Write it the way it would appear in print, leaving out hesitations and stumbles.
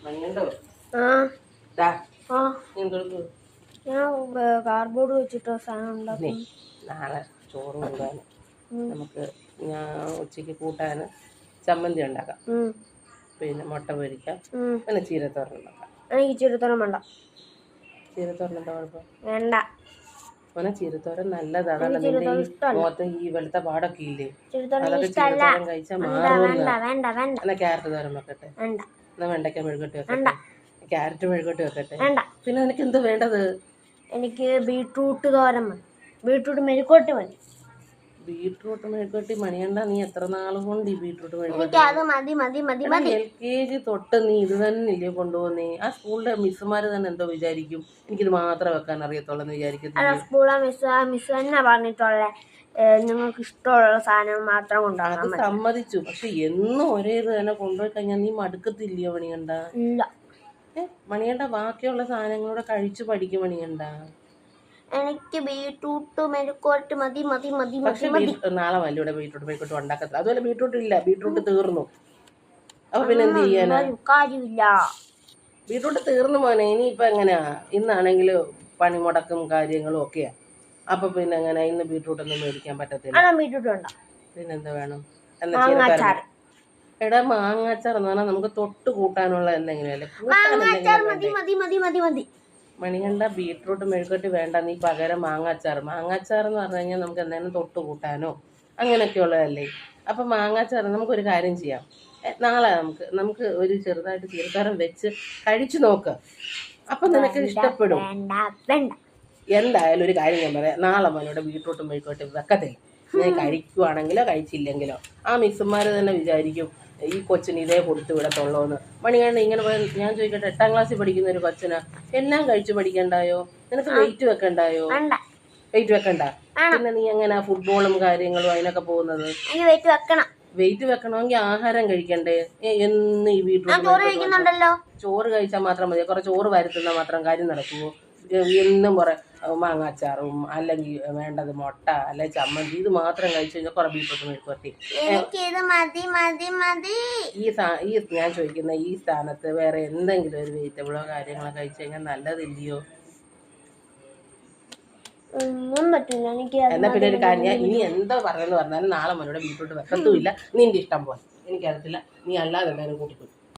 ഞാൻ കാർഡ്ബോർഡ് വെച്ചിട്ട് സാധനം ഉണ്ടാക്കും. നാളെ ചോറ് കൊണ്ടുപോകാൻ നമുക്ക് ഞാൻ ഉച്ചയ്ക്ക് കൂട്ടാൻ ചമ്മന്തി ഉണ്ടാക്കാം, പിന്നെ മുട്ട പൊരിക്കാം, പിന്നെ ചീരത്തോരൻ ഉണ്ടാക്കാം. എനിക്ക് ചീരത്തോരൻ വേണ്ട. ചീരത്തോരൻ എന്താ കുഴപ്പം? വേണ്ട. മോനെ ചീരത്തോരൻ നല്ലതാണ്. നിന്റെ ഈ മുഖത്ത് ഈ വെളുത്ത പാടൊക്കെ ഇല്ലേ, അതൊക്കെ ചീരത്തോരൻ കഴിച്ചാൽ മാറുമെന്ന്. എന്നാ ക്യാരറ്റ് തോരൻ വെക്കട്ടെ? എന്നാ വെണ്ടയ്ക്ക മെഴുകട്ടി വെക്കട്ടെ? ക്യാരറ്റ് മെഴുകട്ടി വെക്കട്ടെ? പിന്നെ നിനക്ക് എന്ത് വേണ്ടത്? എനിക്ക് ബീട്രൂട്ട് തോരൻ മതി. ബീട്രൂട്ട് മെഴുകോട്ടി മതി. ബീട്രൂട്ട് മെഴുകട്ടി മണിയണ്ട, നീ എത്ര നാൾ കൊണ്ട് ഈ ബീട്രൂട്ട് മെഴുകട്ടി? LKG തൊട്ട് നീ ഇത് തന്നെ ഇല്ലേ കൊണ്ടുപോകുന്നേ? ആ സ്കൂളിലെ മിസ്സുമാര് തന്നെ എന്തോ വിചാരിക്കും, എനിക്കിത് മാത്രമേ വെക്കാൻ അറിയത്തുള്ളൂ വിചാരിക്കത്തില്ല. സ്കൂളിലെ മിസ് തന്നെ പറഞ്ഞിട്ടുള്ള നിങ്ങൾക്ക് ഇഷ്ടമുള്ള സാധനം മാത്രം കൊണ്ടുപോകാം. അത് സമ്മതിച്ചു, പക്ഷെ എന്നും ഒരേ ഇത് തന്നെ കൊണ്ടുപോയി കഴിഞ്ഞാൽ നീ മടുക്കത്തില്ലയോ മണിയണ്ട? ഇല്ല മണിയണ്ട, ബാക്കിയുള്ള സാധനങ്ങളൂടെ കഴിച്ചു പഠിക്കും മണിയണ്ട. എനിക്ക് ബീട്രൂട്ട് മെഴുക്കോട്ട് മതി മതി മതി. പക്ഷെ നാളെ വല്ലൂടെ ബീട്രൂട്ട് മെഴുക്കോട്ട് ഉണ്ടാക്കത്തില്ല. അതുപോലെ ബീട്രൂട്ട് ഇല്ല, ബീട്രൂട്ട് തീർന്നു. അപ്പൊ പിന്നെ എന്ത് ചെയ്യാനാ? കാര്യമില്ല, ബീട്രൂട്ട് തീർന്നു മോനെ. ഇനിയിപ്പൊ എങ്ങനെയാ? ഇന്നാണെങ്കിൽ പണിമുടക്കും കാര്യങ്ങളും ഒക്കെയാ. അപ്പൊ പിന്നെ എങ്ങനെ ഇന്ന് ബീട്രൂട്ട് ഒന്നും മേടിക്കാൻ പറ്റത്തില്ല. ബീട്രൂട്ട് വേണ്ട. പിന്നെന്താ വേണം? എടാ മാങ്ങാച്ചാർ എന്ന് പറഞ്ഞാൽ നമുക്ക് തൊട്ട് കൂട്ടാനുള്ള എന്തെങ്കിലും അല്ലേ? മണികണ്ട, ബീട്രൂട്ട് മെഴുകട്ടി വേണ്ട, നീ പകരം മാങ്ങാച്ചാർ. മാങ്ങാച്ചാർ എന്ന് പറഞ്ഞു കഴിഞ്ഞാൽ നമുക്ക് എന്തെങ്കിലും തൊട്ട് കൂട്ടാനോ അങ്ങനെയൊക്കെ ഉള്ളതല്ലേ. അപ്പൊ മാങ്ങാച്ചാർ നമുക്കൊരു കാര്യം ചെയ്യാം. നാളെ നമുക്ക് ഒരു ചെറുതായിട്ട് ചീരത്തോരൻ വെച്ച് കഴിച്ചു നോക്ക്. അപ്പൊ നിനക്ക് ഇഷ്ടപ്പെടും. എന്തായാലും ഒരു കാര്യം ഞാൻ പറയാം, നാളെ മോനോട് ബീട്രൂട്ട് മെഴുകട്ടി വെക്കത്തില്ല. നീ കഴിക്കുവാണെങ്കിലോ കഴിച്ചില്ലെങ്കിലോ ആ മിസ്സുമാർ തന്നെ വിചാരിക്കും ഈ കൊച്ചിന് ഇതേ കൊടുത്തു വിടത്തുള്ളൂന്ന്. മണികണ്ഠ ഇങ്ങനെ ഞാൻ ചോദിക്കട്ടെ, 8ാം ക്ലാസ്സിൽ പഠിക്കുന്ന ഒരു കൊച്ചിന് എല്ലാം കഴിച്ചു പഠിക്കണ്ടായോ? നിനക്ക് വെയിറ്റ് വെക്കണ്ടായോ? വെയിറ്റ് വെക്കണ്ട. പിന്നെ നീ എങ്ങനെ ഫുട്ബോളും കാര്യങ്ങളും അതിനൊക്കെ പോകുന്നത്? വെയിറ്റ് വെക്കണമെങ്കിൽ ആഹാരം കഴിക്കണ്ടേ? എന്ന് ഈ ബീട്രൂട്ട് ചോറ് കഴിച്ചാൽ മാത്രം മതിയോ? കുറെ ചോറ് വരുത്തുന്ന മാത്രം കാര്യം നടക്കുമോ? എന്നും കുറെ മാങ്ങാച്ചാറും അല്ലെങ്കിൽ വേണ്ടത് മുട്ട അല്ലെ ചമ്മന്തി, ഇത് മാത്രം കഴിച്ചു കഴിഞ്ഞാൽ കുറെ ബീട്രൂട്ട് മെഴുകുവരട്ടി. ഈ ഞാൻ ചോദിക്കുന്ന ഈ സ്ഥാനത്ത് വേറെ എന്തെങ്കിലും ഒരു വെജിറ്റബിളോ കാര്യങ്ങളോ കഴിച്ചു കഴിഞ്ഞാൽ നല്ലതില്ലയോ? എന്നാ പിന്നെ ഒരു കാര്യം, ഞാൻ ഇനി എന്തോ പറയുന്നത് പറഞ്ഞാലും നാളെ മോനോട് ബീട്രൂട്ട് വെക്കത്തുമില്ല. നിന്റെ ഇഷ്ടം പോലെ, എനിക്കറിയത്തില്ല. നീ അല്ലാതെ എന്തായാലും കൂട്ടിക്കൊണ്ടു.